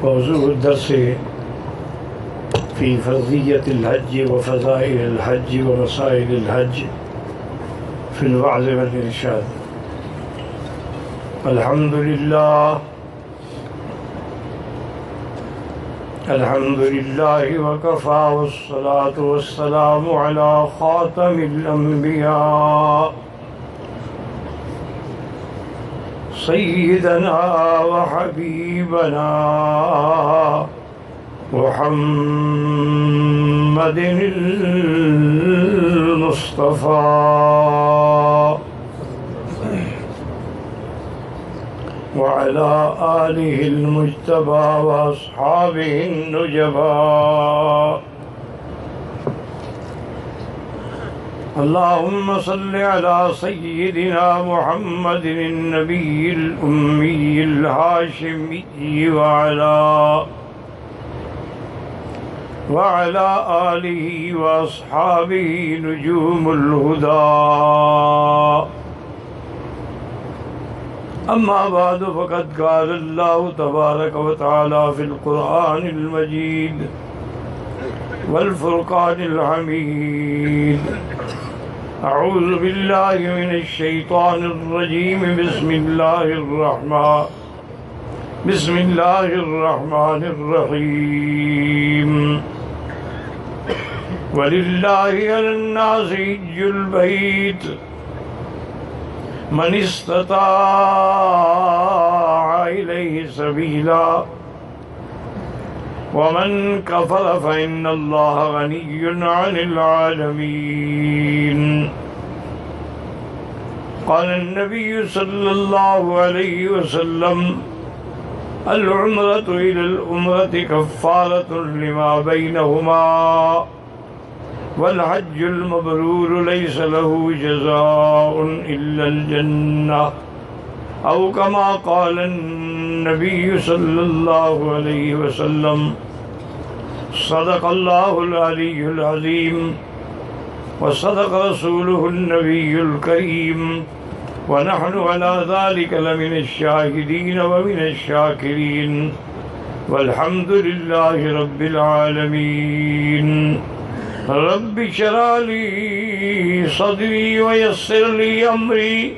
موضوع الدرس في فرضية الحج وفضائل الحج ومسائل الحج في الوعظ والإرشاد. الحمد لله وكفى، والصلاة والسلام على خاتم الأنبياء سيدنا وحبيبنا محمد المصطفى وعلى آله المجتبى وأصحابه النجبى. اللهم صل على سيدنا محمد النبي الأمي الهاشمي وعلى آله وأصحابه نجوم الهدى. أما بعد، فقد قال الله تبارك وتعالى في القرآن المجيد والفرقان الحميد: أعوذ بالله من الشيطان الرجيم. بسم الله الرحمن الرحيم. ولله على الناس حج البيت من استطاع إليه سبيلا ومن كفر فإن الله غني عن العالمين. قال النبي صلى الله عليه وسلم: العمرة إلى العمرة كفارة لما بينهما، والحج المبرور ليس له جزاء إلا الجنة، أو كما قال النبي صلى الله عليه وسلم. صدق الله العلي العظيم، وصدق رسوله النبي الكريم، ونحن على ذلك لمن الشاهدين ومن الشاكرين، والحمد لله رب العالمين. رب اشرح لي صدري ويسر لي أمري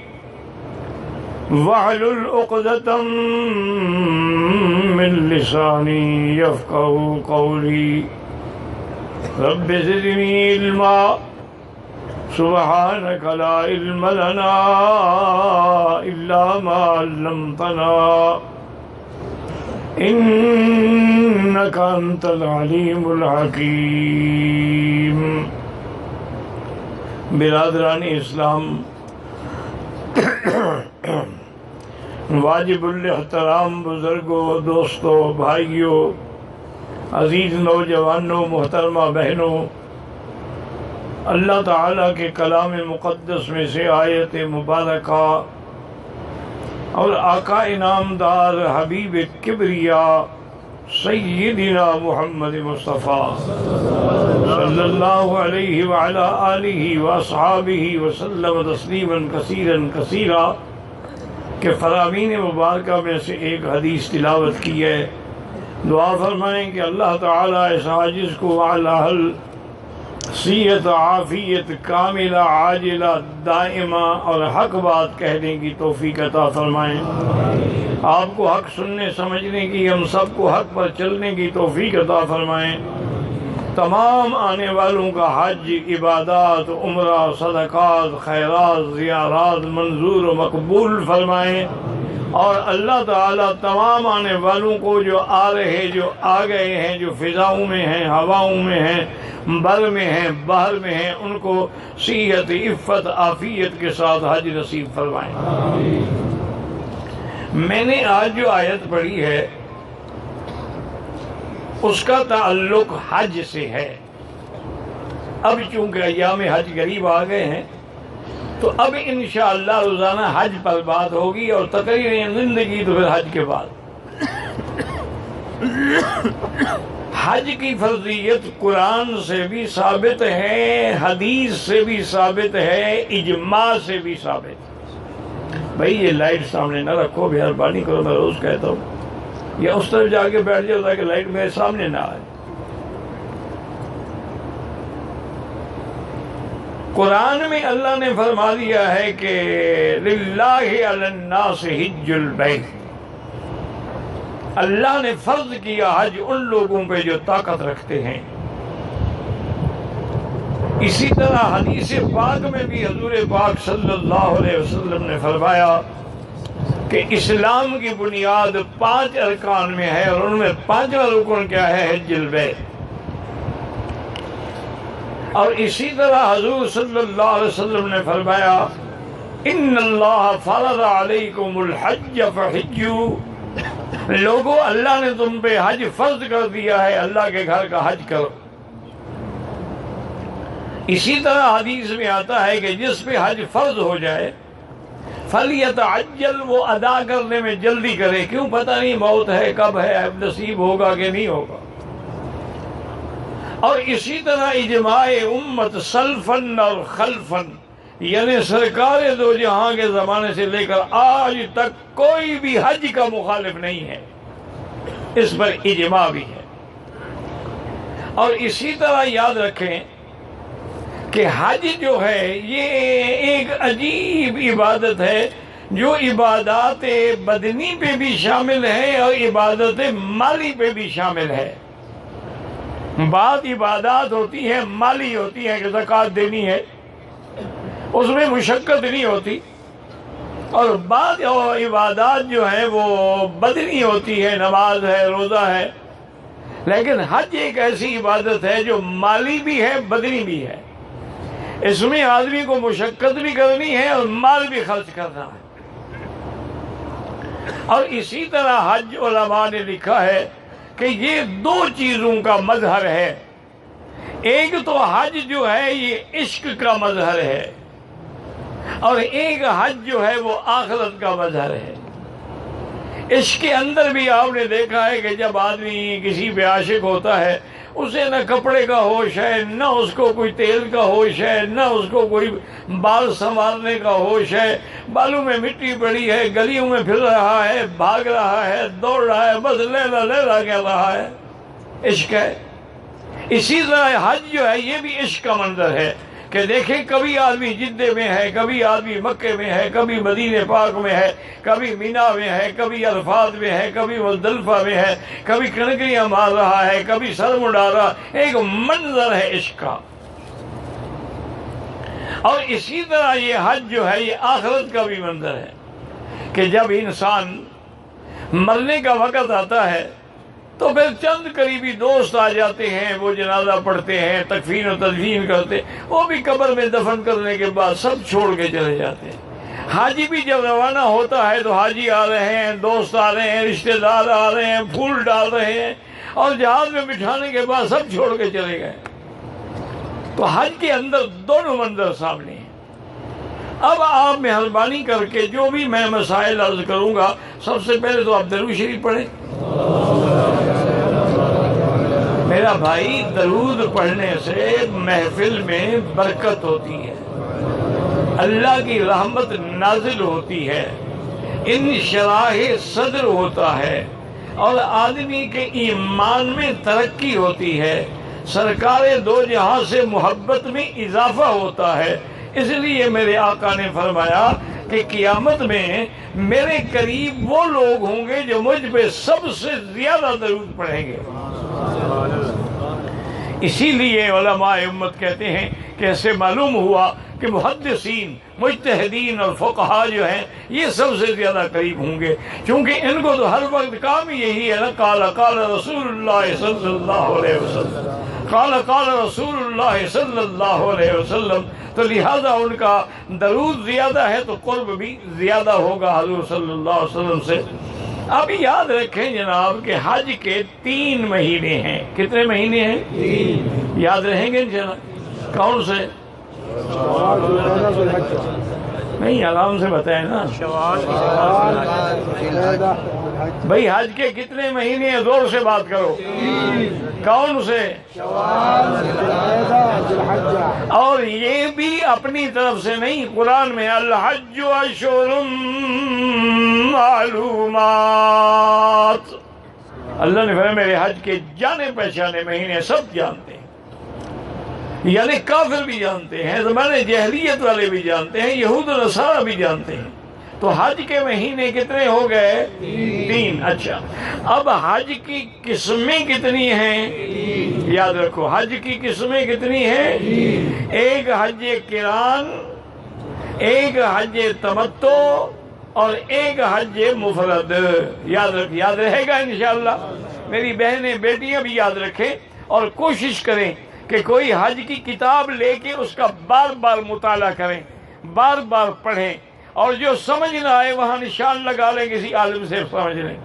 واحلل عقدة من لساني يفقهوا قولي. رب زدني علما، سبحانك لا علم لنا إلا ما علمتنا، إنك أنت العليم الحكيم. برادران اسلام، واجب الاحترام بزرگوں، دوستوں، بھائیوں، عزیز نوجوانوں، محترمہ بہنوں، اللہ تعالیٰ کے کلام مقدس میں سے آیت مبارکہ اور آقا انعامدار حبیب کبریا سیدنا محمد مصطفیٰ صلی اللہ علیہ وعلا آلہ واصحابہ وسلم تسلیما کثیرا کثیرا کہ فرامین مبارکہ میں سے ایک حدیث تلاوت کی ہے. دعا فرمائیں کہ اللہ تعالیٰ اس عاجز کو وعلا صحت عافیت کاملہ عاجلہ دائمہ اور حق بات کہنے کی توفیق عطا فرمائیں. آپ کو حق سننے سمجھنے کی، ہم سب کو حق پر چلنے کی توفیق عطا فرمائیں. تمام آنے والوں کا حج، عبادات، عمرہ، صدقات، خیرات، زیارات منظور و مقبول فرمائیں. اور اللہ تعالیٰ تمام آنے والوں کو، جو آ رہے، جو آ گئے ہیں، جو فضاؤں میں ہیں، ہواؤں میں ہیں، بر میں ہیں، بحر میں ہیں، ان کو صحت، عفت، عافیت کے ساتھ حج نصیب فرمائیں. میں نے آج جو آیت پڑھی ہے اس کا تعلق حج سے ہے. اب چونکہ ایام حج قریب آ گئے ہیں تو اب انشاءاللہ روزانہ حج پر بات ہوگی، اور تقریر زندگی تو پھر حج کے بعد. حج کی فرضیت قرآن سے بھی ثابت ہے، حدیث سے بھی ثابت ہے، اجماع سے بھی ثابت ہے۔ بھائی یہ لائٹ سامنے نہ رکھو، مہربانی کرو، میں روز کہتا ہوں، یا اس طرف جا کے بیٹھ جاؤ تاکہ لائٹ میرے سامنے نہ آئے۔ قرآن میں اللہ نے فرما دیا ہے کہ للہ علی الناس حج البیت، اللہ نے فرض کیا حج ان لوگوں پہ جو طاقت رکھتے ہیں۔ اسی طرح حدیث پاک میں بھی حضور پاک صلی اللہ علیہ وسلم نے فرمایا کہ اسلام کی بنیاد 5 ارکان میں ہے، اور ان میں 5واں رکن کیا ہے؟ حج البیت۔ اور اسی طرح حضور صلی اللہ علیہ وسلم نے فرمایا ان اللہ فرض علیکم الحج فحجوا، لوگو اللہ نے تم پہ حج فرض کر دیا ہے، اللہ کے گھر کا حج کرو۔ اسی طرح حدیث میں آتا ہے کہ جس پہ حج فرض ہو جائے فلیتعجل، وہ ادا کرنے میں جلدی کرے، کیوں؟ پتہ نہیں موت ہے، کب ہے، نصیب ہوگا کہ نہیں ہوگا۔ اور اسی طرح اجماع امت سلفن اور خلفن، یعنی سرکار دو جہاں کے زمانے سے لے کر آج تک کوئی بھی حج کا مخالف نہیں ہے، اس پر اجماع بھی ہے۔ اور اسی طرح یاد رکھیں کہ حج جو ہے یہ ایک عجیب عبادت ہے جو عبادات بدنی پہ بھی شامل ہے اور عبادت مالی پہ بھی شامل ہے۔ بعض عبادات ہوتی ہیں مالی ہوتی ہیں کہ زکوٰۃ دینی ہے، اس میں مشقت نہیں ہوتی، اور بعض عبادات جو ہیں وہ بدنی ہوتی ہے، نماز ہے، روزہ ہے۔ لیکن حج ایک ایسی عبادت ہے جو مالی بھی ہے، بدنی بھی ہے، اس میں آدمی کو مشقت بھی کرنی ہے اور مال بھی خرچ کرنا ہے۔ اور اسی طرح حج علماء نے لکھا ہے کہ یہ 2 چیزوں کا مظہر ہے، ایک تو حج جو ہے یہ عشق کا مظہر ہے، اور ایک حج جو ہے وہ آخرت کا مظہر ہے۔ عشق کے اندر بھی آپ نے دیکھا ہے کہ جب آدمی کسی پہ عاشق ہوتا ہے، اسے نہ کپڑے کا ہوش ہے، نہ اس کو کوئی تیل کا ہوش ہے، نہ اس کو کوئی بال سنوارنے کا ہوش ہے، بالوں میں مٹی پڑی ہے، گلیوں میں پھر رہا ہے، بھاگ رہا ہے، دوڑ رہا ہے، بس لیلا لیلا کہہ رہا ہے، عشق ہے۔ اسی طرح حج جو ہے یہ بھی عشق کا منظر ہے کہ دیکھیں کبھی آدمی جدے میں ہے، کبھی آدمی مکے میں ہے، کبھی مدینہ پاک میں ہے، کبھی مینا میں ہے، کبھی عرفات میں ہے، کبھی مزدلفہ میں ہے، کبھی کنکریاں مار رہا ہے، کبھی سر مڈا رہا، ایک منظر ہے عشق کا۔ اور اسی طرح یہ حج جو ہے یہ آخرت کا بھی منظر ہے کہ جب انسان مرنے کا وقت آتا ہے تو پھر چند قریبی دوست آ جاتے ہیں، وہ جنازہ پڑھتے ہیں، تکفین و تدفین کرتے، وہ بھی قبر میں دفن کرنے کے بعد سب چھوڑ کے چلے جاتے ہیں۔ حاجی بھی جب روانہ ہوتا ہے تو حاجی آ رہے ہیں، دوست آ رہے ہیں، رشتہ دار آ رہے ہیں، پھول ڈال رہے ہیں، اور جہاز میں بٹھانے کے بعد سب چھوڑ کے چلے گئے۔ تو حج کے اندر دونوں منظر سامنے ہیں۔ اب آپ مہربانی کر کے جو بھی میں مسائل عرض کروں گا، سب سے پہلے تو آپ درود شریف پڑھیں۔ میرا بھائی، درود پڑھنے سے محفل میں برکت ہوتی ہے، اللہ کی رحمت نازل ہوتی ہے، انشراح صدر ہوتا ہے، اور آدمی کے ایمان میں ترقی ہوتی ہے، سرکار دو جہاں سے محبت میں اضافہ ہوتا ہے۔ اس لیے میرے آقا نے فرمایا کہ قیامت میں میرے قریب وہ لوگ ہوں گے جو مجھ پہ سب سے زیادہ درود پڑھیں گے۔ اسی لیے علماء امت کہتے ہیں کہ ایسے معلوم ہوا کہ محدثین، مجتہدین اور فقہاء جو ہیں یہ سب سے زیادہ قریب ہوں گے، کیونکہ ان کو تو ہر وقت کام یہی ہے نا، قال قال رسول اللہ صلی اللہ علیہ وسلم، قال قال رسول اللہ صلی اللہ علیہ وسلم، تو لہذا ان کا درود زیادہ ہے تو قرب بھی زیادہ ہوگا حضور صلی اللہ علیہ وسلم سے۔ اب یاد رکھیں جناب کہ حج کے 3 مہینے ہیں۔ کتنے مہینے ہیں؟ 3۔ یاد رہیں گے انشاءاللہ؟ کون سے؟ نہیں آرام سے بتائیں نا بھائی، حج کے کتنے مہینے ہیں؟ زور سے بات کرو. کون سے؟ اور یہ بھی اپنی طرف سے نہیں، قرآن میں الحج اشہر معلومات، اللہ نے فرمایا میرے حج کے جانے پہچانے مہینے سب جانتے ہیں، یعنی کافر بھی جانتے ہیں، زمانے جاہلیت والے بھی جانتے ہیں، یہود و نصارہ بھی جانتے ہیں. تو حج کے مہینے کتنے ہو گئے؟ 3. اچھا، اب حج کی قسمیں کتنی ہیں؟ یاد رکھو، حج کی قسمیں کتنی ہیں؟ ایک حج قران، ایک حج تمتع اور ایک حج مفرد. یاد رہے گا انشاءاللہ. میری بہنیں بیٹیاں بھی یاد رکھیں اور کوشش کریں کہ کوئی حج کی کتاب لے کے اس کا بار بار مطالعہ کریں، بار بار پڑھیں، اور جو سمجھ نہ آئے وہاں نشان لگا لیں، کسی عالم سے سمجھ لیں.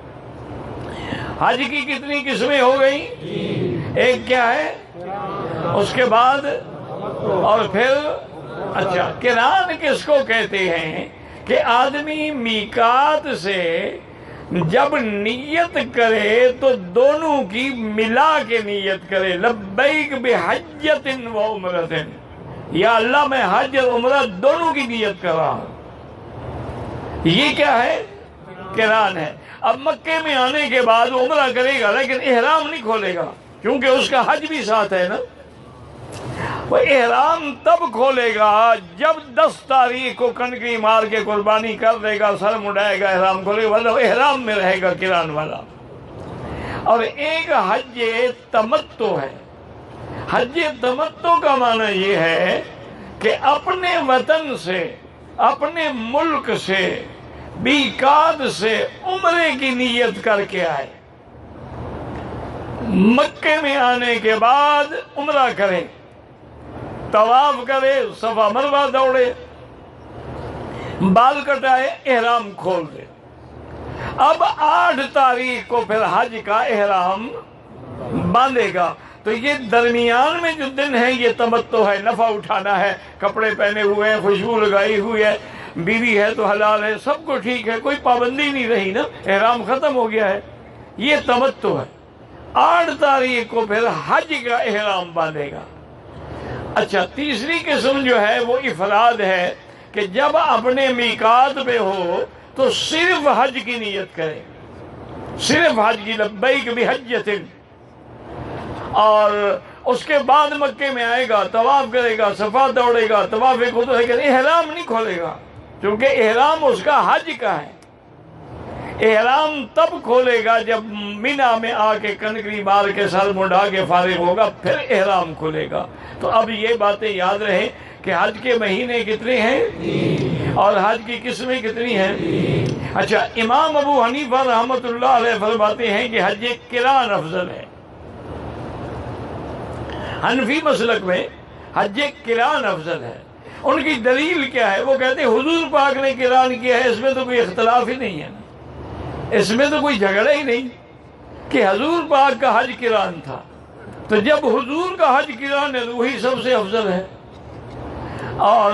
حج کی کتنی قسمیں ہو گئی؟ ایک کیا ہے؟ اس کے بعد اور پھر اچھا، قران کس کو کہتے ہیں؟ کہ آدمی میقات سے جب نیت کرے تو دونوں کی ملا کے نیت کرے، لبیک بحجۃ و عمرۃ، یا اللہ میں حج اور عمرہ دونوں کی نیت کر رہا ہوں. یہ کیا ہے؟ قران ہے. اب مکے میں آنے کے بعد عمرہ کرے گا لیکن احرام نہیں کھولے گا، کیونکہ اس کا حج بھی ساتھ ہے نا. وہ احرام تب کھولے گا جب 10 تاریخ کو کنکری مار کے قربانی کر دے گا، سر مڈائے گا، احرام کھولے گا، ورنہ احرام میں رہے گا قران والا. اور ایک حج تمتع ہے. حج تمتع کا معنی یہ ہے کہ اپنے وطن سے، اپنے ملک سے، میقات سے عمرے کی نیت کر کے آئے، مکے میں آنے کے بعد عمرہ کرے، طواف کرے، صفا مروہ دوڑے، بال کٹائے، احرام کھول دے. اب 8 تاریخ کو پھر حج کا احرام باندھے گا. تو یہ درمیان میں جو دن ہے یہ تمتع ہے، نفع اٹھانا ہے، کپڑے پہنے ہوئے ہیں، خوشبو لگائی ہوئی ہے، بیوی ہے تو حلال ہے، سب کو ٹھیک ہے، کوئی پابندی نہیں رہی نا، احرام ختم ہو گیا ہے. یہ تمتع ہے. 8 تاریخ کو پھر حج کا احرام باندھے گا. اچھا، تیسری قسم جو ہے وہ افراد ہے کہ جب اپنے میقات پہ ہو تو صرف حج کی نیت کرے، صرف حج کی، لبیک بحجۃ، اور اس کے بعد مکے میں آئے گا، طواف کرے گا، صفا دوڑے گا، طواف قدوم، لیکن احرام نہیں کھولے گا، کیونکہ احرام اس کا حج کا ہے. احرام تب کھولے گا جب مینا میں آ کے کنکری مار کے سر منڈا کے فارغ ہوگا، پھر احرام کھولے گا. تو اب یہ باتیں یاد رہیں کہ حج کے مہینے کتنے ہیں اور حج کی قسمیں کتنی ہیں. اچھا، امام ابو حنیفہ رحمۃ اللہ علیہ فرماتے ہیں کہ حج قران افضل ہے. حنفی مسلک میں حج قران افضل ہے. ان کی دلیل کیا ہے؟ وہ کہتے ہیں حضور پاک نے قران کیا ہے، اس میں تو کوئی اختلاف ہی نہیں ہے، اس میں تو کوئی جھگڑا ہی نہیں کہ حضور پاک کا حج قران تھا. تو جب حضور کا حج قران ہے تو وہی سب سے افضل ہے. اور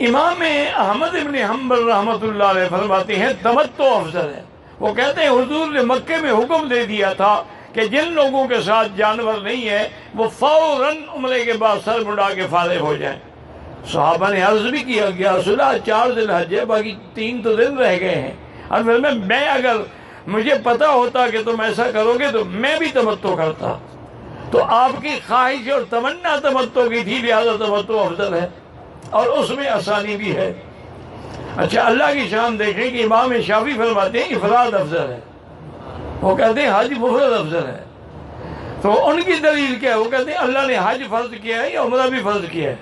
امام احمد ابن حنبل رحمۃ اللہ علیہ فرماتے ہیں تمتع افضل ہے. وہ کہتے ہیں حضور نے مکے میں حکم دے دیا تھا کہ جن لوگوں کے ساتھ جانور نہیں ہے وہ فوراً عمرے کے بعد سر مڈا کے فارغ ہو جائیں. صحابہ نے عرض بھی کیا گیا رسولہ 4 ذی الحج ہے، باقی 3 تو دن رہ گئے ہیں. اور پھر میں اگر مجھے پتا ہوتا کہ تم ایسا کرو گے تو میں بھی تمتع کرتا. تو آپ کی خواہش اور تمنا تمتع کی تھی، لہذا تمتع افضل ہے اور اس میں آسانی بھی ہے. اچھا، اللہ کی شان دیکھیں کہ امام شافعی فرماتے ہیں افراد افضل ہے. وہ کہتے ہیں حج مفرد افضل ہے. تو ان کی دلیل کیا ہے؟ وہ کہتے ہیں اللہ نے حج فرض کیا ہے یا عمرہ بھی فرض کیا ہے؟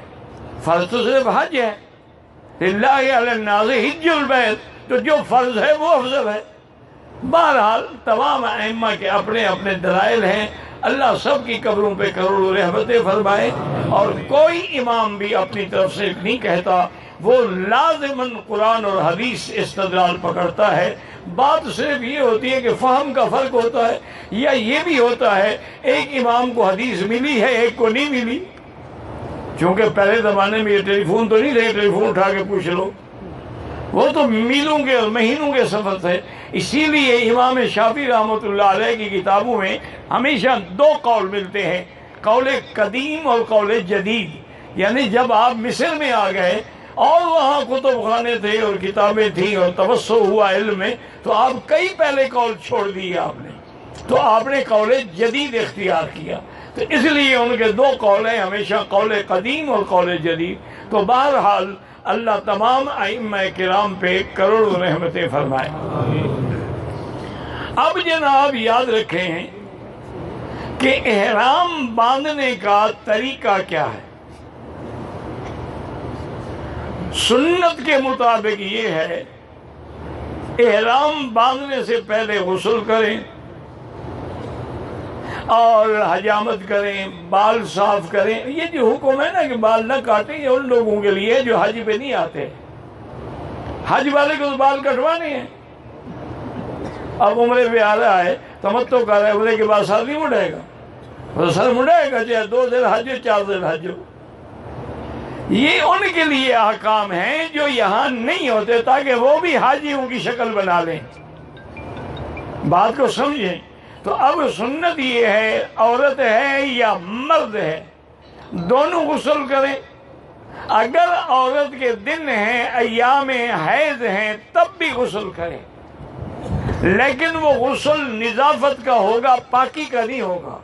فرض تو صرف حج ہے. للہ علی الناس حج البیت، تو جو فرض ہے وہ افضل ہے. بہرحال تمام ائمہ کے اپنے اپنے دلائل ہیں. اللہ سب کی قبروں پہ کروڑوں رحمتیں فرمائے. اور کوئی امام بھی اپنی طرف سے نہیں کہتا، وہ لازماً قرآن اور حدیث استدلال پکڑتا ہے. بات صرف یہ ہوتی ہے کہ فہم کا فرق ہوتا ہے، یا یہ بھی ہوتا ہے ایک امام کو حدیث ملی ہے ایک کو نہیں ملی. چونکہ پہلے زمانے میں یہ ٹیلی فون تو نہیں تھے، ٹیلی فون اٹھا کے پوچھ لو. وہ تو میلوں کے اور مہینوں کے سفر تھے۔ اسی لیے امام شافعی رحمۃ اللہ علیہ کی کتابوں میں ہمیشہ دو قول ملتے ہیں، قول قدیم اور قول جدید۔ یعنی جب آپ مصر میں آ گئے اور وہاں کتب خانے تھے اور کتابیں تھیں اور توسع ہوا علم میں، تو آپ کئی پہلے قول چھوڑ دیے آپ نے، تو آپ نے قول جدید اختیار کیا۔ تو اس لیے ان کے دو قول ہیں، ہمیشہ قول قدیم اور قول جدید۔ تو بہرحال اللہ تمام ائمہ کرام پہ کروڑوں رحمتیں فرمائے۔ اب جناب یاد رکھیں کہ احرام باندھنے کا طریقہ کیا ہے۔ سنت کے مطابق یہ ہے، احرام باندھنے سے پہلے غسل کریں اور حجامت کریں، بال صاف کریں۔ یہ جو حکم ہے نا کہ بال نہ کاٹیں، یہ ان لوگوں کے لیے جو حج پہ نہیں آتے۔ حج والے کو تو بال کٹوانے ہیں۔ اب عمرے پہ آ رہا ہے، تمتع کر رہا ہے، عمرے کے بعد سر نہیں مڑائے گا، وہ سر مڑائے گا، چاہے 2 ذی الحج ہو 4 ذی الحج ہو۔ یہ ان کے لیے احکام ہیں جو یہاں نہیں ہوتے، تاکہ وہ بھی حاجیوں کی شکل بنا لیں۔ بات کو سمجھیں۔ تو اب سنت یہ ہے، عورت ہے یا مرد ہے، دونوں غسل کریں۔ اگر عورت کے دن ہیں، ایام حیض ہیں، تب بھی غسل کریں، لیکن وہ غسل نظافت کا ہوگا، پاکی کا نہیں ہوگا۔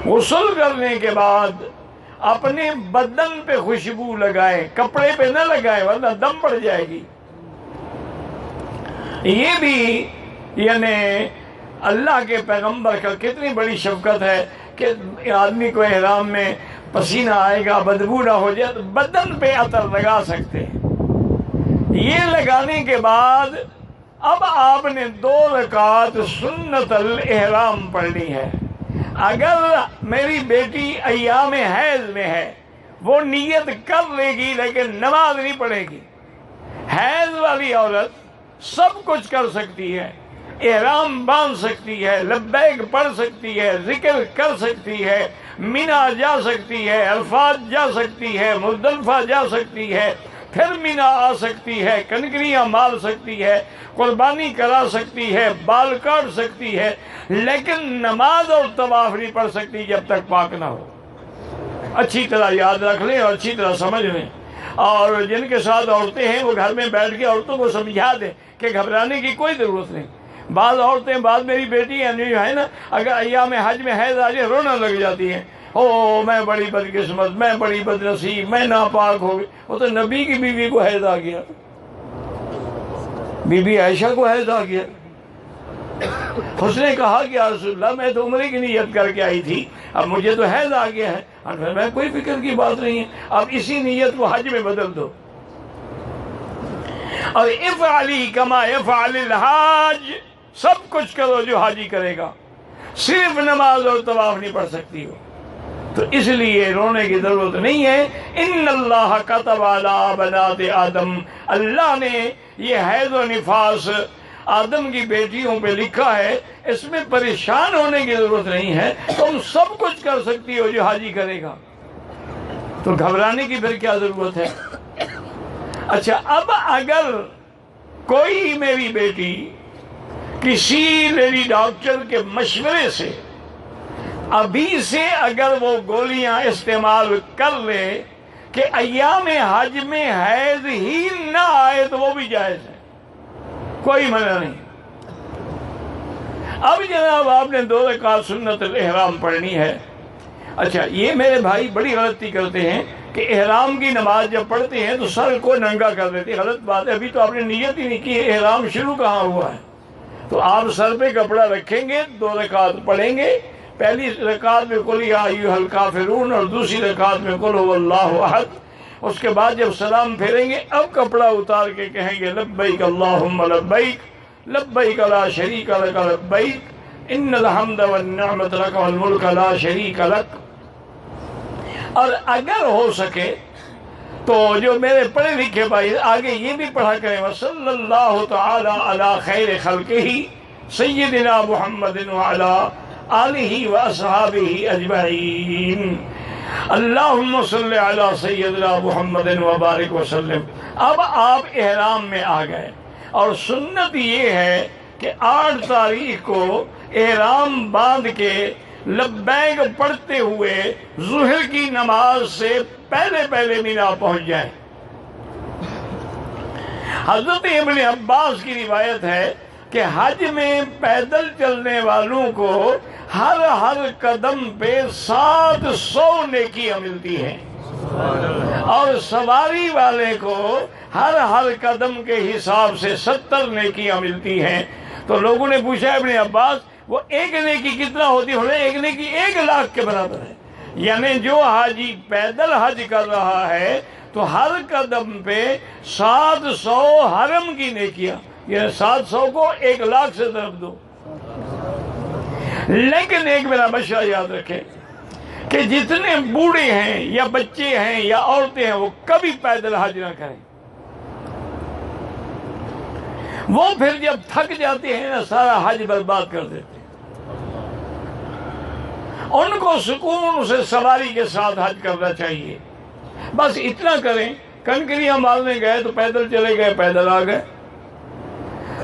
غسل کرنے کے بعد اپنے بدن پہ خوشبو لگائیں، کپڑے پہ نہ لگائیں ورنہ دم پڑ جائے گی۔ یہ بھی یعنی اللہ کے پیغمبر کا کتنی بڑی شفقت ہے کہ آدمی کو احرام میں پسینہ آئے گا، بدبو نہ ہو جائے تو بدن پہ عطر لگا سکتے ہیں۔ یہ لگانے کے بعد اب آپ نے 2 رکعت سنت الاحرام پڑھنی ہے۔ اگر میری بیٹی ایام حیض میں ہے، وہ نیت کر لے گی لیکن نماز نہیں پڑھے گی۔ حیض والی عورت سب کچھ کر سکتی ہے، احرام باندھ سکتی ہے، لبیک پڑھ سکتی ہے، ذکر کر سکتی ہے، مینا جا سکتی ہے، عرفات جا سکتی ہے، مزدلفہ جا سکتی ہے، پھر مینا آ سکتی ہے، کنکریاں مار سکتی ہے، قربانی کرا سکتی ہے، بال کاٹ سکتی ہے، لیکن نماز اور طواف نہیں پڑھ سکتی جب تک پاک نہ ہو۔ اچھی طرح یاد رکھ لیں اور اچھی طرح سمجھ لیں۔ اور جن کے ساتھ عورتیں ہیں وہ گھر میں بیٹھ کے عورتوں کو سمجھا دیں کہ گھبرانے کی کوئی ضرورت نہیں۔ بعض عورتیں، بعض میری بیٹی ہے نا، اگر ایام حج میں حیض آ جائے رونا لگ جاتی ہیں، او میں بڑی بدقسمت، میں بڑی بدنصیب، میں ناپاک ہو گئی۔ وہ تو نبی کی بیوی کو حیض آ گیا، بی بی عائشہ کو حیض آ گیا۔ اس نے کہا کہ یا رسول اللہ میں تو عمرے کی نیت کر کے آئی تھی، اب مجھے تو حیض آ گیا ہے۔ میں کوئی فکر کی بات نہیں ہے، اب اسی نیت کو حج میں بدل دو۔ اور افعلی کما یفعل الحاج، سب کچھ کرو جو حاجی کرے گا، صرف نماز اور طواف نہیں پڑھ سکتی ہو۔ تو اس لیے رونے کی ضرورت نہیں ہے۔ ان اللہ کتب علی بنات آدم، اللہ نے یہ حیض و نفاس آدم کی بیٹیوں پہ لکھا ہے، اس میں پریشان ہونے کی ضرورت نہیں ہے، تم سب کچھ کر سکتی ہو جو حاجی کرے گا، تو گھبرانے کی پھر کیا ضرورت ہے۔ اچھا، اب اگر کوئی میری بیٹی کسی لیڈی ڈاکٹر کے مشورے سے ابھی سے اگر وہ گولیاں استعمال کر لے کہ ایام حج میں حیض ہی نہ آئے تو وہ بھی جائز ہے، کوئی منع نہیں۔ اب جناب آپ نے 2 رکعت سنت الاحرام پڑھنی ہے۔ اچھا، یہ میرے بھائی بڑی غلطی کرتے ہیں کہ احرام کی نماز جب پڑھتے ہیں تو سر کو ننگا کر دیتے ہیں، غلط بات ہے۔ ابھی تو آپ نے نیت ہی نہیں کی، احرام شروع کہاں ہوا ہے؟ تو آپ سر پہ کپڑا رکھیں گے، 2 رکعت پڑھیں گے، پہلی رکعت میں قل یا ایھا الکافرون اور دوسری رکعت میں قل ھو اللہ احد۔ اس کے بعد جب سلام پھیریں گے اب کپڑا اتار کے کہیں گے لبیک اللہم لبیک لبیک لا شریک لک لبیک ان الحمد والنعمت لک والملک لا شریک لک۔ اور اگر ہو سکے تو جو میرے پڑھے لکھے بھائی آگے یہ بھی پڑھا کریں وصلی اللہ تعالی علی خیر خلقہ سیدنا محمد وعلی آلہ واصحابہ اجمعین۔ اللہم صلی علی سیدنا محمد وبارک وسلم۔ اب آپ احرام میں آ گئے، اور سنت یہ ہے کہ 8 تاریخ کو احرام باندھ کے لبیک پڑھتے ہوئے ظہر کی نماز سے پہلے مینا پہنچ جائیں۔ حضرت ابن عباس کی روایت ہے کہ حج میں پیدل چلنے والوں کو ہر قدم پہ 700 نیکیاں ملتی ہیں، اور سواری والے کو ہر قدم کے حساب سے 70 نیکیاں ملتی ہیں۔ تو لوگوں نے پوچھا ابن عباس وہ ایک نیکی کتنا ہوتی ہے؟ ایک نیکی 1 لاکھ کے برابر ہے۔ یعنی جو حاجی پیدل حج کر رہا ہے تو ہر قدم پہ 700 حرم کی نیکیاں، یہ 700 کو 1 لاکھ سے ضرب دو۔ لیکن ایک میرا مشورہ یاد رکھیں کہ جتنے بوڑھے ہیں یا بچے ہیں یا عورتیں ہیں وہ کبھی پیدل حج نہ کریں۔ وہ پھر جب تھک جاتے ہیں نا سارا حج برباد کر دیتے ہیں۔ ان کو سکون سے سواری کے ساتھ حج کرنا چاہیے۔ بس اتنا کریں، کنکریاں مارنے گئے تو پیدل چلے گئے، پیدل آ گئے۔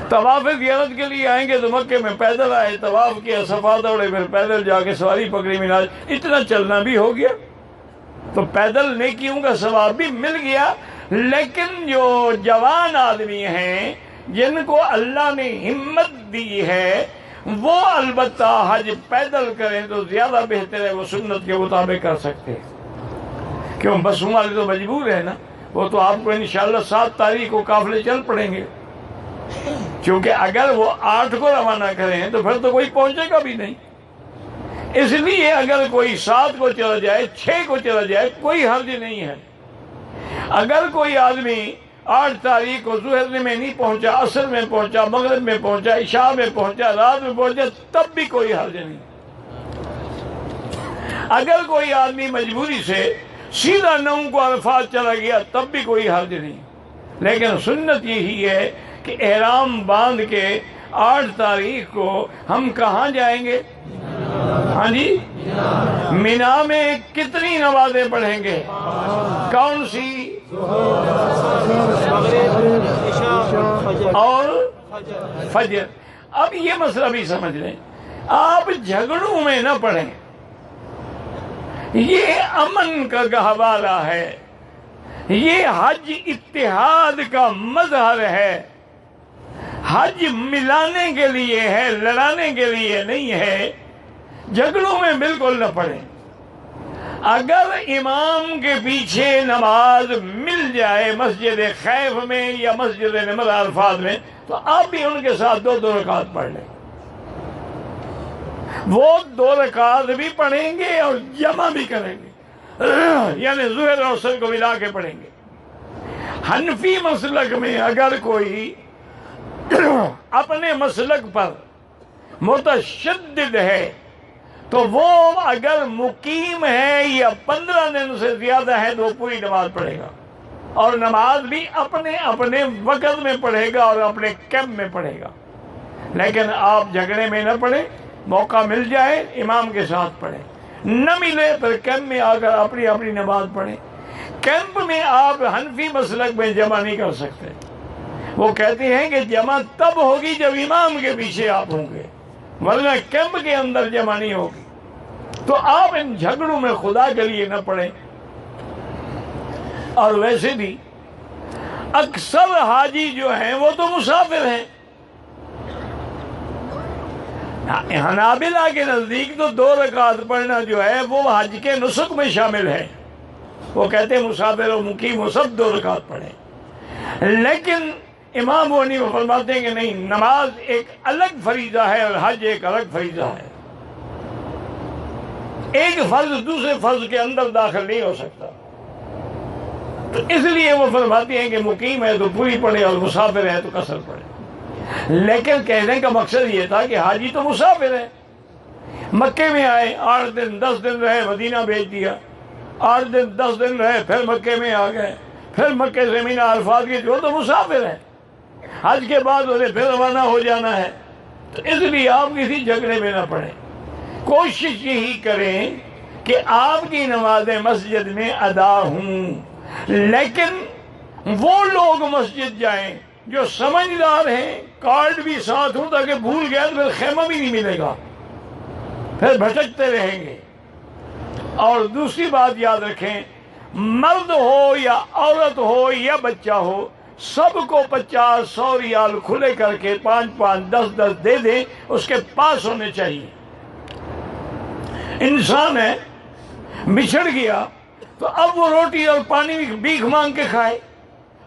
طواف زیارت کے لیے آئیں گے تو مکے میں پیدل آئے، طواف کیا، صفا دوڑے، پھر پیدل جا کے سواری پکڑی، مینا، اتنا چلنا بھی ہو گیا تو پیدل نیکیوں کا ثواب بھی مل گیا۔ لیکن جو جوان آدمی ہیں جن کو اللہ نے ہمت دی ہے وہ البتہ حج پیدل کریں تو زیادہ بہتر ہے، وہ سنت کے مطابق کر سکتے ہیں۔ کیوں؟ بسوں والے تو مجبور ہیں نا، وہ تو آپ کو انشاءاللہ 7 تاریخ کو قافلے چل پڑیں گے، کیونکہ اگر وہ 8 کو روانہ کریں تو پھر تو کوئی پہنچے گا بھی نہیں۔ اس لیے اگر کوئی 7 کو چلا جائے، 6 کو چلا جائے، کوئی حرج نہیں ہے۔ اگر کوئی آدمی 8 تاریخ کو ظہر میں نہیں پہنچا، عصر میں پہنچا، مغرب میں پہنچا، عشاء میں پہنچا، رات میں پہنچا، تب بھی کوئی حرج نہیں۔ اگر کوئی آدمی مجبوری سے سیدھا 9 کو عرفات چلا گیا تب بھی کوئی حرج نہیں۔ لیکن سنت یہی ہے کہ احرام باندھ کے 8 تاریخ کو ہم کہاں جائیں گے؟ ہاں جی، مینا میں کتنی نمازیں پڑھیں گے؟ کون سی؟ اور فجر۔ اب یہ مسئلہ بھی سمجھ لیں، آپ جھگڑوں میں نہ پڑیں، یہ امن کا گہوارہ ہے، یہ حج اتحاد کا مظہر ہے، حج ملانے کے لیے ہے، لڑانے کے لیے نہیں ہے۔ جھگڑوں میں بالکل نہ پڑیں۔ اگر امام کے پیچھے نماز مل جائے مسجد خیف میں یا مسجد نمر عرفات میں تو آپ بھی ان کے ساتھ 2 رکعت پڑھ لیں۔ وہ 2 رکعت بھی پڑھیں گے اور جمع بھی کریں گے، یعنی ظہر اور عصر کو ملا کے پڑھیں گے۔ حنفی مسلک میں اگر کوئی اپنے مسلک پر متشدد ہے تو وہ اگر مقیم ہے یا 15 دن سے زیادہ ہے تو وہ پوری نماز پڑھے گا، اور نماز بھی اپنے وقت میں پڑھے گا اور اپنے کیمپ میں پڑھے گا۔ لیکن آپ جھگڑے میں نہ پڑھیں، موقع مل جائے امام کے ساتھ پڑھیں، نہ ملے پھر کیمپ میں آ کر اپنی نماز پڑھیں۔ کیمپ میں آپ حنفی مسلک میں جمع نہیں کر سکتے، وہ کہتے ہیں کہ جمع تب ہوگی جب امام کے پیچھے آپ ہوں گے، ورنہ کیمپ کے اندر جمع نہیں ہوگی۔ تو آپ ان جھگڑوں میں خدا کے لیے نہ پڑیں۔ اور ویسے بھی اکثر حاجی جو ہیں وہ تو مسافر ہیں۔ حنابلہ کے نزدیک تو 2 رکعت پڑھنا جو ہے وہ حج کے نسک میں شامل ہے، وہ کہتے ہیں مسافر و مقیم و سب 2 رکعت پڑھیں۔ لیکن امام ابو حنیفہ فرماتے ہیں کہ نہیں، نماز ایک الگ فریضہ ہے اور حج ایک الگ فریضہ ہے، ایک فرض دوسرے فرض کے اندر داخل نہیں ہو سکتا۔ تو اس لیے وہ فرماتے ہیں کہ مقیم ہے تو پوری پڑھے اور مسافر ہے تو قصر پڑھے۔ لیکن کہنے کا مقصد یہ تھا کہ حاجی تو مسافر ہے، مکے میں آئے، 8 دن 10 دن رہے، مدینہ بھیج دیا، 8 دن 10 دن رہے، پھر مکے میں آ گئے، پھر مکے سے مینا عرفات کی، وہ تو مسافر ہے، حج کے بعد انہیں پھر روانہ ہو جانا ہے۔ تو اس لیے آپ کسی جھگڑے میں نہ پڑیں، کوشش یہی کریں کہ آپ کی نمازیں مسجد میں ادا ہوں، لیکن وہ لوگ مسجد جائیں جو سمجھدار ہیں، کارڈ بھی ساتھ ہوں تاکہ بھول گیا تو پھر خیمہ بھی نہیں ملے گا، پھر بھٹکتے رہیں گے۔ اور دوسری بات یاد رکھیں، مرد ہو یا عورت ہو یا بچہ ہو، سب کو 50-100 ریال کھلے کر کے 5-5 10-10 دے دیں، اس کے پاس ہونے چاہیے۔ انسان ہے، بچھڑ گیا تو اب وہ روٹی اور پانی بھیک مانگ کے کھائے،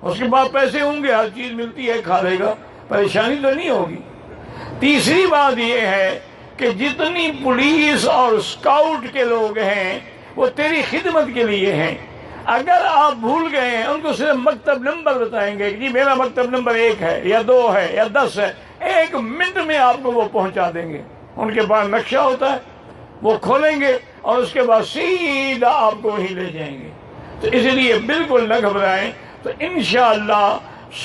اس کے بعد پیسے ہوں گے، ہر چیز ملتی ہے، کھا لے گا، پریشانی تو نہیں ہوگی۔ تیسری بات یہ ہے کہ جتنی پولیس اور اسکاؤٹ کے لوگ ہیں وہ تیری خدمت کے لیے ہیں۔ اگر آپ بھول گئے ہیں، ان کو صرف مکتب نمبر بتائیں گے کہ جی میرا مکتب نمبر 1 ہے یا 2 ہے یا 10 ہے، 1 منٹ میں آپ کو وہ پہنچا دیں گے۔ ان کے پاس نقشہ ہوتا ہے، وہ کھولیں گے اور اس کے بعد سیدھا آپ کو وہیں لے جائیں گے۔ تو اس لیے بالکل نہ گھبرائیں۔ تو انشاءاللہ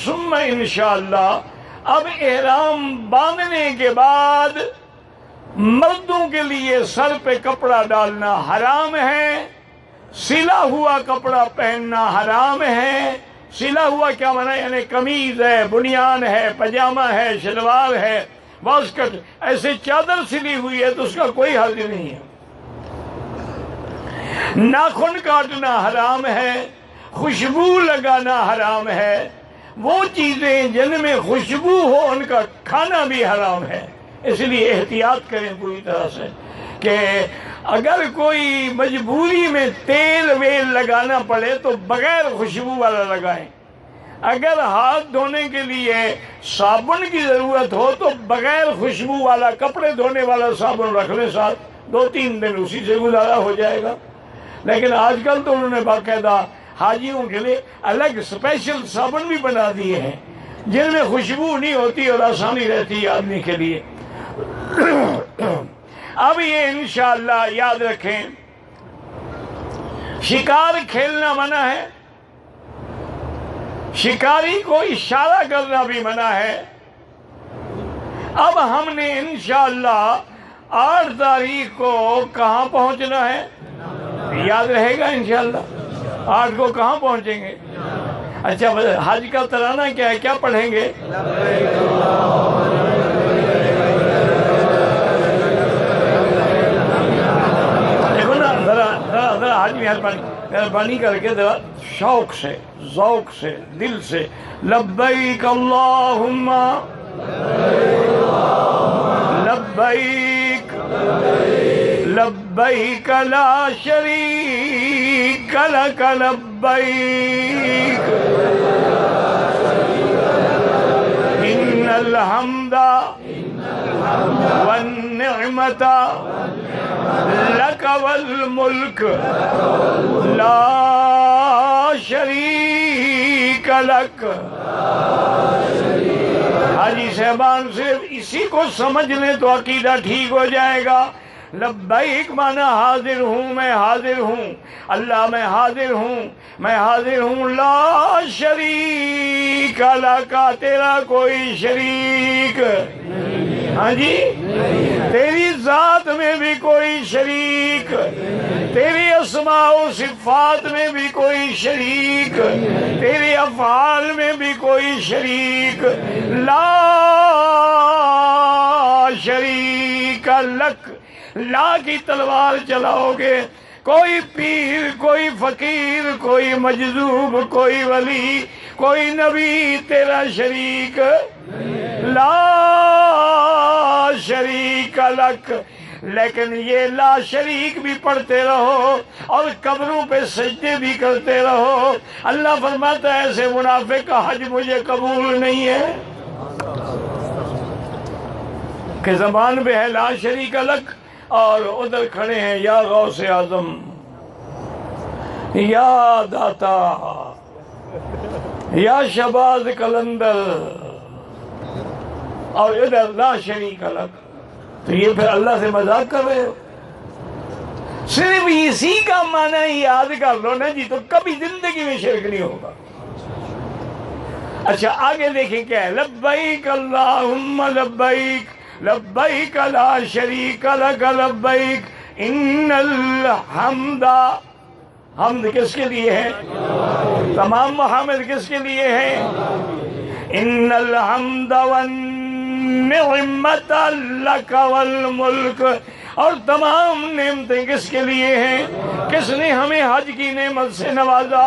ثم انشاءاللہ اب احرام باندھنے کے بعد مردوں کے لیے سر پہ کپڑا ڈالنا حرام ہے، سلا ہوا کپڑا پہننا حرام ہے۔ سلا ہوا کیا معنی؟ یعنی قمیض ہے، بنیان ہے، پاجامہ ہے، شلوار ہے، واسکٹ، ایسے چادر سلی ہوئی ہے تو اس کا کوئی حرج نہیں ہے۔ ناخن کاٹنا حرام ہے، خوشبو لگانا حرام ہے، وہ چیزیں جن میں خوشبو ہو ان کا کھانا بھی حرام ہے۔ اس لیے احتیاط کریں پوری طرح سے کہ اگر کوئی مجبوری میں تیل ویل لگانا پڑے تو بغیر خوشبو والا لگائیں۔ اگر ہاتھ دھونے کے لیے صابن کی ضرورت ہو تو بغیر خوشبو والا کپڑے دھونے والا صابن رکھ لیں ساتھ، 2-3 دن اسی سے گزارا ہو جائے گا۔ لیکن آج کل تو انہوں نے باقاعدہ حاجیوں کے لیے الگ اسپیشل صابن بھی بنا دیے ہیں جن میں خوشبو نہیں ہوتی اور آسانی رہتی ہے آدمی کے لیے۔ اب یہ انشاءاللہ یاد رکھیں، شکار کھیلنا منع ہے، شکاری کو اشارہ کرنا بھی منع ہے۔ اب ہم نے انشاءاللہ 8 تاریخ کو کہاں پہنچنا ہے؟ یاد رہے گا انشاءاللہ 8 کو کہاں پہنچیں گے؟ اچھا حج کا ترانہ کیا ہے، کیا پڑھیں گے؟ دیکھو نا ذرا حج مہربانی کر کے ذرا شوق سے، ذوق سے، دل سے لبیک اللہم لبیک لبیک لا شریک لک لبیک ان الحمد والنعمت لک والملک لا شریک لک۔ حاجی صاحبان صرف اسی کو سمجھ لیں تو عقیدہ ٹھیک ہو جائے گا۔ لبیک مانا حاضر ہوں، میں حاضر ہوں، اللہ میں حاضر ہوں، میں حاضر ہوں، لا شریک لکا، تیرا کوئی شریک، ہاں جی، تیری ذات میں بھی کوئی شریک، تیری اسماء و صفات میں بھی کوئی شریک، تیری افعال میں بھی کوئی شریک، لا شریک لک۔ لا کی تلوار چلاؤ گے، کوئی پیر، کوئی فقیر، کوئی مجذوب، کوئی ولی، کوئی نبی تیرا شریک، لا شریک لک۔ لیکن یہ لا شریک بھی پڑھتے رہو اور قبروں پہ سجدے بھی کرتے رہو، اللہ فرماتا ہے ایسے منافق کا حج مجھے قبول نہیں ہے۔ کہ زبان پہ ہے لا شریک لک اور ادھر کھڑے ہیں یا غوث اعظم، یا داتا، یا شباز قلندر، اور ادھر لا شریک لک۔ تو یہ پھر اللہ سے مذاق کر رہے ہو؟ صرف اسی کا معنی ہی یاد کر لو نا جی، تو کبھی زندگی میں شرک نہیں ہوگا۔ اچھا آگے دیکھیں کیا ہے، لبیک اللہم لبیک لبیک لا شریک لک لبیک ان الحمد، حمد کس کے لیے ہے؟ تمام محامد کس کے لیے ہے؟ ان الحمد والنعمت لک والملک، اور تمام نعمتیں کس کے لیے ہیں؟ کس نے ہمیں حج کی نعمت سے نوازا؟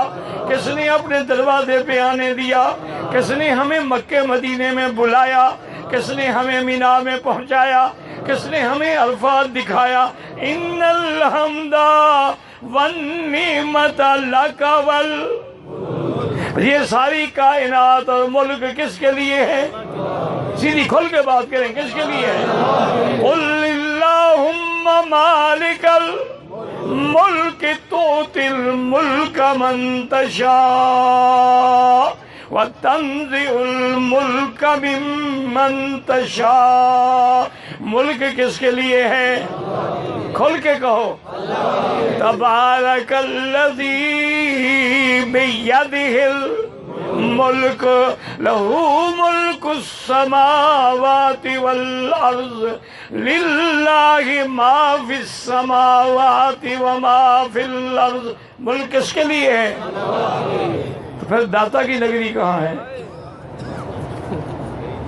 کس نے اپنے دروازے پہ آنے دیا؟ کس نے ہمیں مکے مدینے میں بلایا؟ کس نے ہمیں مینا میں پہنچایا؟ کس نے ہمیں عرفات دکھایا؟ ان الحمد والنعمت لک یہ ساری کائنات اور ملک کس کے لیے ہے؟ سیدھی کھل کے بات کریں، کس کے لیے ہے؟ قل اللہم مالک الملک تؤتی الملک من تشاء وتنزع الملک ممن تشاء، ملک کس کے لیے ہے؟ کھل کے کہو، تبارک الذی بیدہ الملک لہ ملک السماوات والارض للہ ما فی السماوات وما فی الارض، ملک کس کے لیے ہے؟ تو پھر داتا کی نگری کہاں ہے؟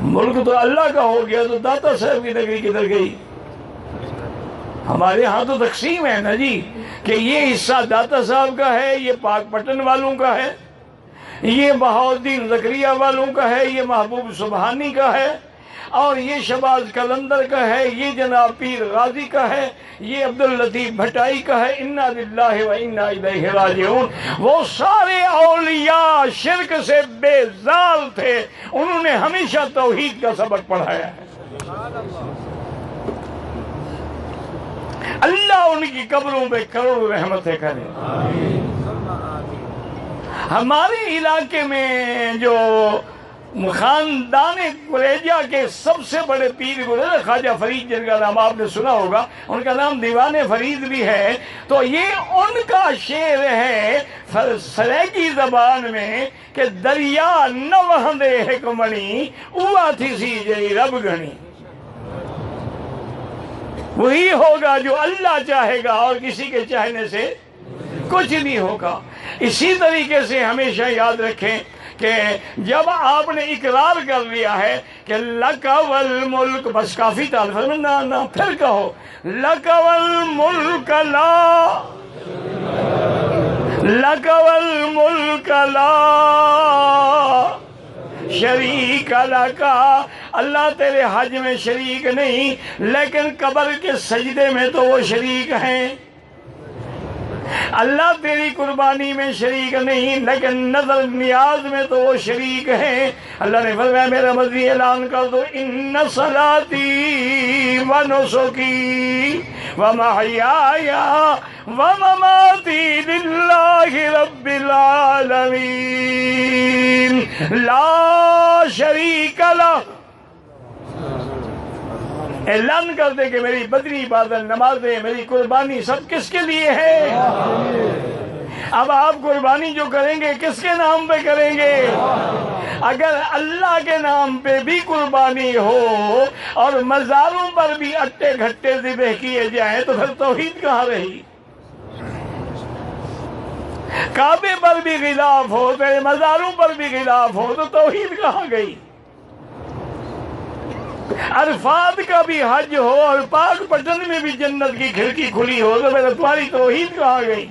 ملک تو اللہ کا ہو گیا، تو داتا صاحب کی نگری کدھر گئی؟ ہمارے ہاں تو تقسیم ہے نا جی، کہ یہ حصہ داتا صاحب کا ہے، یہ پاک پٹن والوں کا ہے، یہ بہاؤالدین زکریہ والوں کا ہے، یہ محبوب سبحانی کا ہے، اور یہ شہباز قلندر کا ہے، یہ جناب پیر غازی کا ہے، یہ عبداللطیف بھٹائی کا ہے۔ انا للہ و انا الیہ راجعون۔ وہ سارے اولیاء شرک سے بیزار تھے، انہوں نے ہمیشہ توحید کا سبق پڑھایا ہے۔ اللہ ان کی قبروں پہ کروڑوں رحمتیں کرے۔ ہمارے علاقے میں جو خاندان قریجہ کے سب سے بڑے پیر گزرے خواجہ فرید، جن کا نام آپ نے سنا ہوگا، ان کا نام دیوان فرید بھی ہے، تو یہ ان کا شعر ہے سریکی زبان میں کہ دریا نہ وہندے حکمنی اوہ تھی سی جئی رب گھنی، وہی ہوگا جو اللہ چاہے گا اور کسی کے چاہنے سے کچھ نہیں ہوگا۔ اسی طریقے سے ہمیشہ یاد رکھیں کہ جب آپ نے اقرار کر لیا ہے کہ لک والملک، بس کافی تعلق نہ پھر کہو لک والملک لک والملک لا شریک لکا، اللہ تیرے حج میں شریک نہیں، لیکن قبر کے سجدے میں تو وہ شریک ہیں۔ اللہ تیری قربانی میں شریک نہیں، لیکن نظر نیاز میں تو وہ شریک ہیں۔ اللہ نے فرمایا میرا مدنی اعلان کر دو، ان صلاتی و نسکی و محیای و مماتی للہ رب العالمین لا شریک لہ۔ اعلان کر دے کہ میری بدنی عبادت، نمازیں، میری قربانی سب کس کے لیے ہے؟ اب آپ قربانی جو کریں گے کس کے نام پہ کریں گے؟ اگر اللہ کے نام پہ بھی قربانی ہو اور مزاروں پر بھی اٹے گھٹے ذبح کیے جائیں تو پھر توحید کہاں رہی؟ کعبے پر بھی غلاف ہو، تیرے مزاروں پر بھی غلاف ہو تو توحید کہاں گئی؟ عرفات کا بھی حج ہو اور پاک پٹن میں بھی جنت کی کھڑکی کھلی ہو تو میرا تمہاری توحید کہاں گئی؟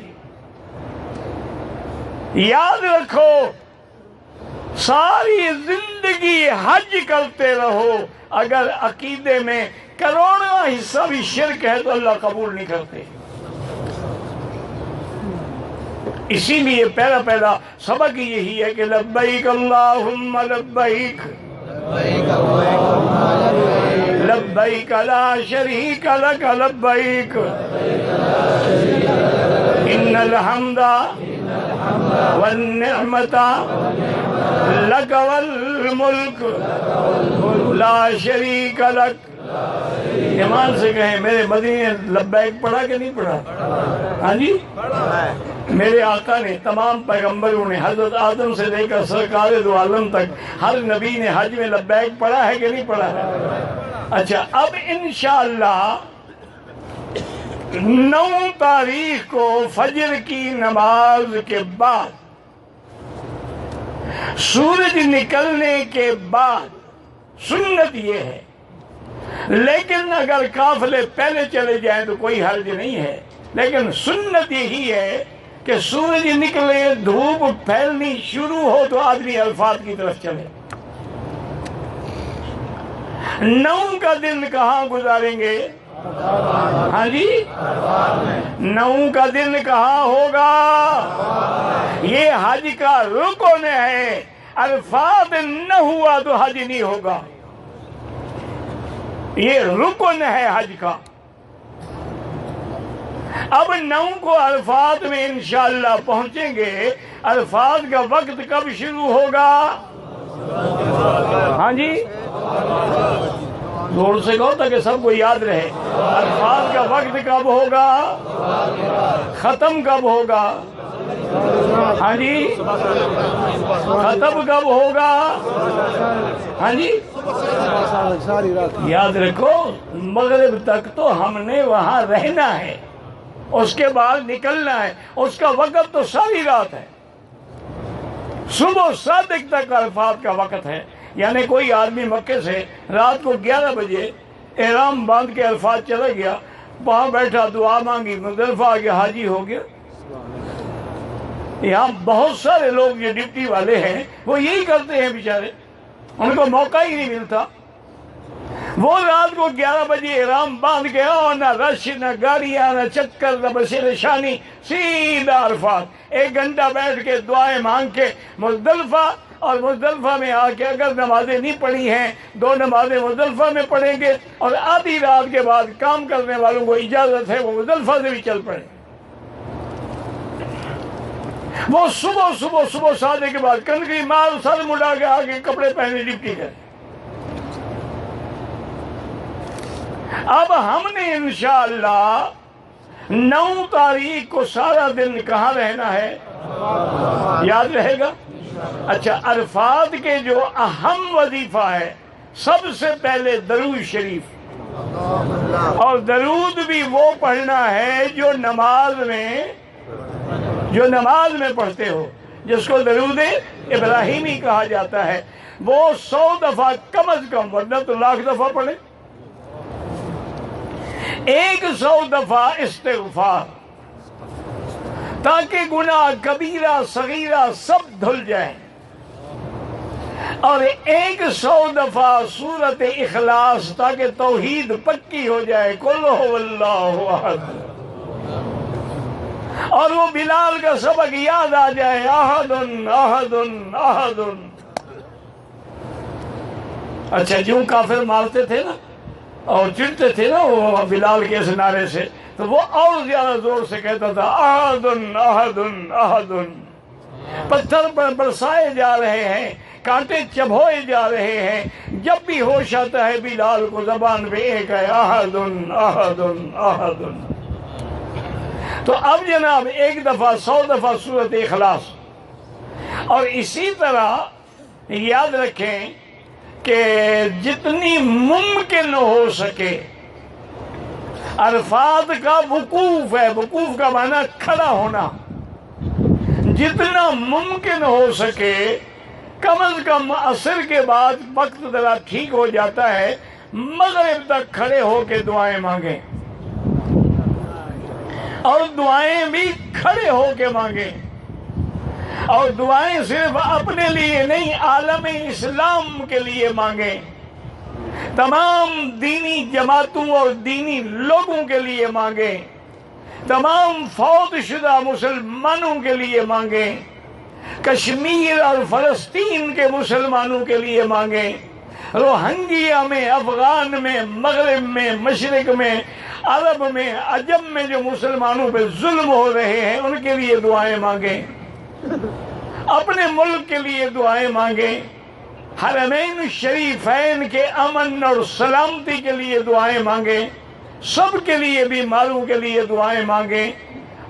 یاد رکھو، ساری زندگی حج کرتے رہو، اگر عقیدے میں کروڑواں حصہ بھی شرک ہے تو اللہ قبول نہیں کرتے۔ اسی لیے پہلا سبق یہی ہے کہ لبیک اللہم لبیک لبیک لا شریک لک لبیک ان الحمد والنعمت لک والملک لا شریک لک۔ ایمان سے کہیں میرے مدنی نے لبیک پڑھا کہ نہیں پڑھا؟ ہاں جی، میرے آقا نے، تمام پیغمبروں نے، حضرت آدم سے لے کر سرکار دو عالم تک ہر نبی نے حج میں لبیک پڑھا ہے کہ نہیں پڑھا ہے؟ اچھا، اب انشاءاللہ 9 تاریخ کو فجر کی نماز کے بعد، سورج نکلنے کے بعد سنت یہ ہے، لیکن اگر قافلے پہلے چلے جائیں تو کوئی حرج نہیں ہے، لیکن سنت یہی ہے کہ سورج نکلے، دھوپ پھیلنی شروع ہو تو آدمی عرفات کی طرف چلے۔ 9 کا دن کہاں گزاریں گے؟ ہاں جی، 9 کا دن کہاں ہوگا؟ یہ حج کا رکن ہے، عرفات نہ ہوا تو حج نہیں ہوگا، یہ رکن ہے حج کا۔ اب 9 کو عرفات میں انشاءاللہ پہنچیں گے۔ عرفات کا وقت کب شروع ہوگا؟ ہاں جی، زور سے کہو تاکہ سب کو یاد رہے۔ عرفات کا وقت کب ہوگا؟ ختم کب ہوگا؟ ہاں جی، ختم کب ہوگا؟ ہاں جی، یاد رکھو مغرب تک تو ہم نے وہاں رہنا ہے، اس کے بعد نکلنا ہے، اس کا وقت تو ساری رات ہے، صبح صادق تک عرفات کا وقت ہے۔ یعنی کوئی آدمی مکے سے رات کو 11 بجے احرام باندھ کے عرفات چلا گیا، وہاں بیٹھا دعا مانگی، مزدلفہ آگے حاجی ہو گیا۔ یہاں بہت سارے لوگ جو ڈپٹی والے ہیں وہ یہی کرتے ہیں بیچارے، ان کو موقع ہی نہیں ملتا۔ وہ رات کو 11 بجے احرام باندھ کے اور نہ رش، نہ گاڑیاں، نہ چکر، نہ پریشانی، سیدھا عرفات 1 گھنٹہ بیٹھ کے دعائیں مانگ کے مزدلفہ، اور مزدلفہ میں آ کے اگر نمازیں نہیں پڑھی ہیں 2 نمازیں مزدلفہ میں پڑھیں گے، اور آدھی رات کے بعد کام کرنے والوں کو اجازت ہے وہ مزدلفہ سے بھی چل پڑیں۔ وہ صبح سادے کے بعد کنکری مار، سر مڑا کے آگے کپڑے پہنے ڈپٹی کریں۔ اب ہم نے انشاءاللہ 9 تاریخ کو سارا دن کہاں رہنا ہے؟ یاد رہے گا؟ اچھا، عرفات کے جو اہم وظیفہ ہے، سب سے پہلے درود شریف، اور درود بھی وہ پڑھنا ہے جو نماز میں پڑھتے ہو، جس کو درود ابراہیمی کہا جاتا ہے۔ وہ 100 دفعہ کم از کم، ورنہ تو 1,00,000 دفعہ پڑھے۔ 100 دفعہ استغفار، تاکہ گناہ کبیرہ صغیرہ سب دھل جائیں، اور 100 دفعہ سورۃ اخلاص، تاکہ توحید پکی ہو جائے، قل هو اللہ احد، اور وہ بلال کا سبق یاد آ جائے، احد احد احد۔ اچھا، جو کافر مارتے تھے نا اور چڑھتے تھے نا وہ بلال کے اس نعرے سے، تو وہ اور زیادہ زور سے کہتا تھا، احد احد احد۔ پتھر پر برسائے جا رہے ہیں، کانٹے چبھوئے جا رہے ہیں، جب بھی ہوش آتا ہے بلال کو زبان پہ ایک ہے، احد احد احد۔ تو اب جناب 1 دفعہ 100 دفعہ سورۃ اخلاص، اور اسی طرح یاد رکھیں کہ جتنی ممکن ہو سکے عرفات کا وقوف ہے، وقوف کا معنی کھڑا ہونا، جتنا ممکن ہو سکے کم از کم عصر کے بعد وقت ذرا ٹھیک ہو جاتا ہے، مغرب تک کھڑے ہو کے دعائیں مانگیں، اور دعائیں بھی کھڑے ہو کے مانگیں، اور دعائیں صرف اپنے لیے نہیں، عالم اسلام کے لیے مانگیں، تمام دینی جماعتوں اور دینی لوگوں کے لیے مانگیں، تمام فوت شدہ مسلمانوں کے لیے مانگیں، کشمیر اور فلسطین کے مسلمانوں کے لیے مانگیں، روہنگیا میں، افغان میں، مغرب میں، مشرق میں، عرب میں، عجم میں جو مسلمانوں پہ ظلم ہو رہے ہیں ان کے لیے دعائیں مانگیں، اپنے ملک کے لیے دعائیں مانگیں، حرمین الشریفین کے امن اور سلامتی کے لیے دعائیں مانگیں، سب کے لیے، بیماروں کے لیے دعائیں مانگیں،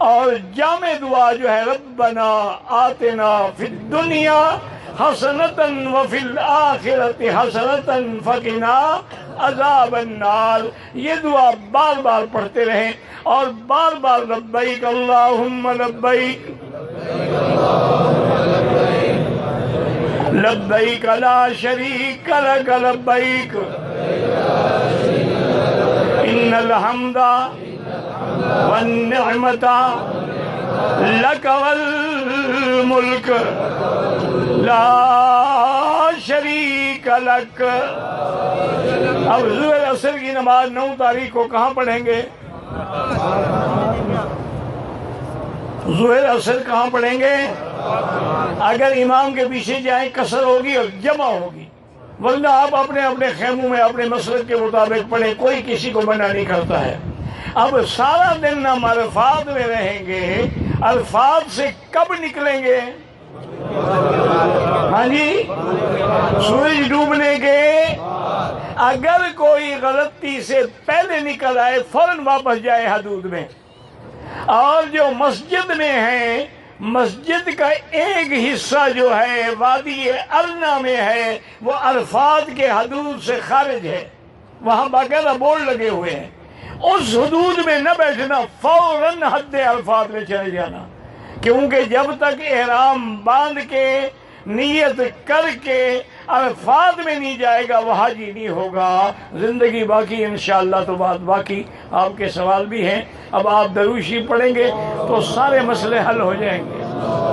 اور جامع دعا جو ہے ربنا آتنا فی الدنیا حسنۃ وفی الآخرۃ حسنۃ فقنا عذاب النار۔ یہ دعا بار بار پڑھتے رہیں اور بار بار لبیک اللہم لبیک لبیک لا شریک لک لبیک ان الحمد والنعمت لک والملک لا شریک لک۔ اب ظہر عصر کی نماز 9 تاریخ کو کہاں پڑھیں گے؟ ظہر عصر کہاں پڑھیں گے؟ اگر امام کے پیچھے جائیں قصر ہوگی اور جمع ہوگی، ورنہ آپ اپنے اپنے خیموں میں اپنے مسلک کے مطابق پڑھیں، کوئی کسی کو منع نہیں کرتا ہے۔ اب سارا دن ہم عرفات میں رہیں گے، عرفات سے کب نکلیں گے؟ ہاں جی، سورج ڈوبنے کے اگر کوئی غلطی سے پہلے نکل آئے فوراً واپس جائے حدود میں۔ اور جو مسجد میں ہے، مسجد کا ایک حصہ جو ہے وادی ارنا میں ہے، وہ عرفات کے حدود سے خارج ہے، وہاں باقاعدہ بورڈ لگے ہوئے ہیں، اس حدود میں نہ بیٹھنا، فوراً حد عرفات میں چلے جانا، کیونکہ جب تک احرام باندھ کے نیت کر کے عرفات میں نہیں جائے گا وہ حاجی نہیں ہوگا۔ زندگی باقی انشاءاللہ تو بات باقی، آپ کے سوال بھی ہیں، اب آپ دروشی پڑھیں گے تو سارے مسئلے حل ہو جائیں گے۔